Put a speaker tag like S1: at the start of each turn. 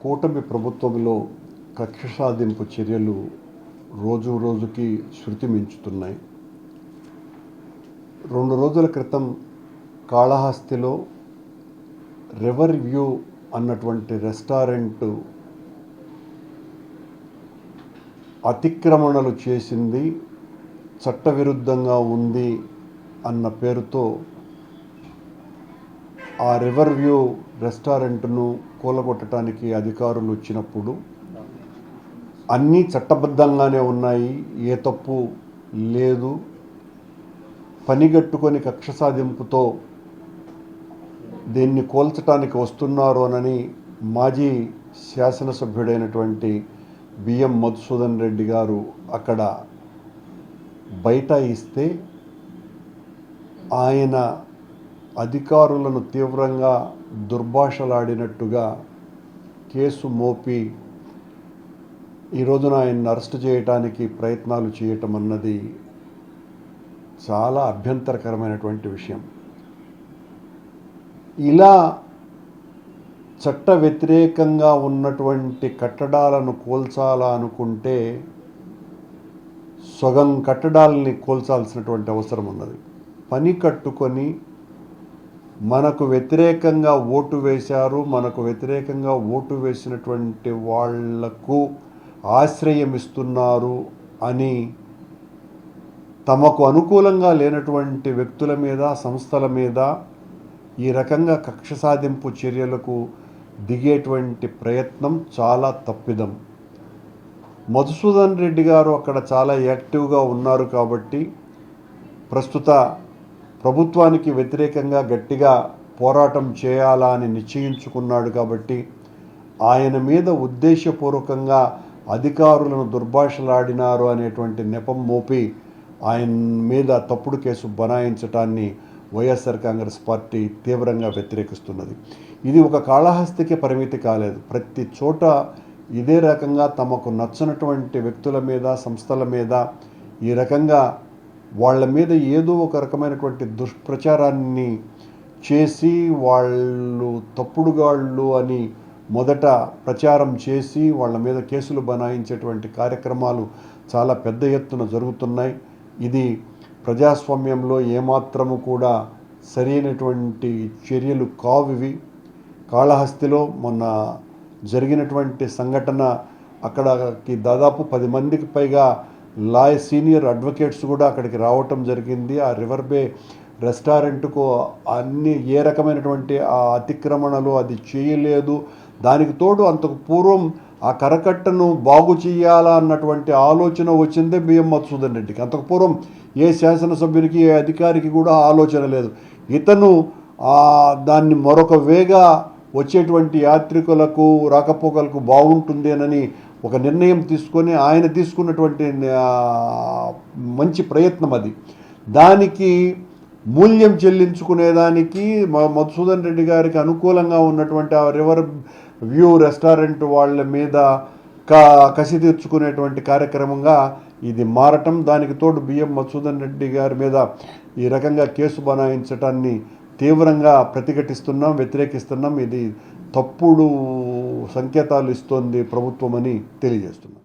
S1: కూటమి ప్రభుత్వంలో కక్ష సాధింపు చర్యలు రోజు రోజుకి శృతి మించుతున్నాయి. 2 రోజుల క్రితం కాళహస్తిలో రివర్ వ్యూ అన్నటువంటి రెస్టారెంట్ అతిక్రమణలు చేసింది, చట్టవిరుద్ధంగా ఉంది అన్న పేరుతో ఆ రివర్ వ్యూ రెస్టారెంట్ను కూలగొట్టడానికి అధికారులు వచ్చినప్పుడు అన్నీ చట్టబద్ధంగానే ఉన్నాయి, ఏ తప్పు లేదు, పనిగట్టుకొని కక్ష సాధింపుతో దీన్ని కోల్చడానికి వస్తున్నారు అని మాజీ శాసనసభ్యుడైనటువంటి బిఎం మధుసూదన్ రెడ్డి గారు అక్కడ బైఠాయిస్తే ఆయన అధికారులను తీవ్రంగా దుర్భాషలాడినట్టుగా కేసు మోపి ఈ రోజున ఆయన్ని అరెస్ట్ చేయడానికి ప్రయత్నాలు చేయటం అన్నది చాలా అభ్యంతరకరమైనటువంటి విషయం. ఇలా చట్ట వ్యతిరేకంగా ఉన్నటువంటి కట్టడాలను కూల్చాలా అనుకుంటే సగం కట్టడాలని కూల్చాల్సినటువంటి అవసరం ఉన్నది. పని కట్టుకొని మనకు వ్యతిరేకంగా ఓటు వేశారు, మనకు వ్యతిరేకంగా ఓటు వేసినటువంటి వాళ్లకు ఆశ్రయం ఇస్తున్నారు అని తమకు అనుకూలంగా లేనటువంటి వ్యక్తుల మీద, సంస్థల మీద ఈ రకంగా కక్ష సాధింపు చర్యలకు దిగేటువంటి ప్రయత్నం చాలా తప్పిదం. మధుసూదన్ రెడ్డి గారు అక్కడ చాలా యాక్టివ్గా ఉన్నారు కాబట్టి, ప్రస్తుత ప్రభుత్వానికి వ్యతిరేకంగా గట్టిగా పోరాటం చేయాలా అని నిశ్చయించుకున్నాడు కాబట్టి ఆయన మీద ఉద్దేశపూర్వకంగా అధికారులను దుర్భాషలాడినారు అనేటువంటి నెపం మోపి ఆయన మీద తప్పుడు కేసు బనాయించటాన్ని వైఎస్ఆర్ కాంగ్రెస్ పార్టీ తీవ్రంగా వ్యతిరేకిస్తున్నది. ఇది ఒక కాళహస్తికి పరిమితి కాలేదు, ప్రతి చోట ఇదే రకంగా తమకు నచ్చనటువంటి వ్యక్తుల మీద, సంస్థల మీద ఈ రకంగా వాళ్ళ మీద ఏదో ఒక రకమైనటువంటి దుష్ప్రచారాన్ని చేసి వాళ్ళు తప్పుడుగాళ్ళు అని మొదట ప్రచారం చేసి వాళ్ళ మీద కేసులు బనాయించేటువంటి కార్యక్రమాలు చాలా పెద్ద ఎత్తున జరుగుతున్నాయి. ఇది ప్రజాస్వామ్యంలో ఏమాత్రము కూడా సరైనటువంటి చర్యలు కావివి. కాళహస్తిలో మొన్న జరిగినటువంటి సంఘటన, అక్కడికి దాదాపు 10 మందికి పైగా సీనియర్ అడ్వకేట్స్ కూడా అక్కడికి రావటం జరిగింది. ఆ రివర్ బే రెస్టారెంట్కు అన్ని ఏ రకమైనటువంటి ఆ అతిక్రమణలు అది చేయలేదు. దానికి తోడు అంతకు పూర్వం ఆ కరకట్టను బాగు చేయాలా అన్నటువంటి ఆలోచన వచ్చిందే బిఎం మధుసూదన్ రెడ్డికి. అంతకు పూర్వం ఏ శాసనసభ్యునికి, ఏ అధికారికి కూడా ఆలోచన లేదు. ఇతను దాన్ని మరొక వేగా వచ్చేటువంటి యాత్రికులకు, రాకపోకలకు బాగుంటుందేనని ఒక నిర్ణయం తీసుకొని ఆయన తీసుకున్నటువంటి మంచి ప్రయత్నం అది. దానికి మూల్యం చెల్లించుకునేదానికి మధుసూదన్ రెడ్డి గారికి అనుకూలంగా ఉన్నటువంటి ఆ రివర్ వ్యూ రెస్టారెంట్ వాళ్ళ మీద కసి తీర్చుకునేటువంటి కార్యక్రమంగా ఇది మారటం, దానికి తోడు బిఎం మధుసూదన్ రెడ్డి గారి మీద ఈ రకంగా కేసు బనాయించటాన్ని తీవ్రంగా ప్రతిఘటిస్తున్నాం, వ్యతిరేకిస్తున్నాం. ఇది తప్పుడు సంకేతాలు ఇస్తోంది ప్రభుత్వం అని తెలియజేస్తున్నాం.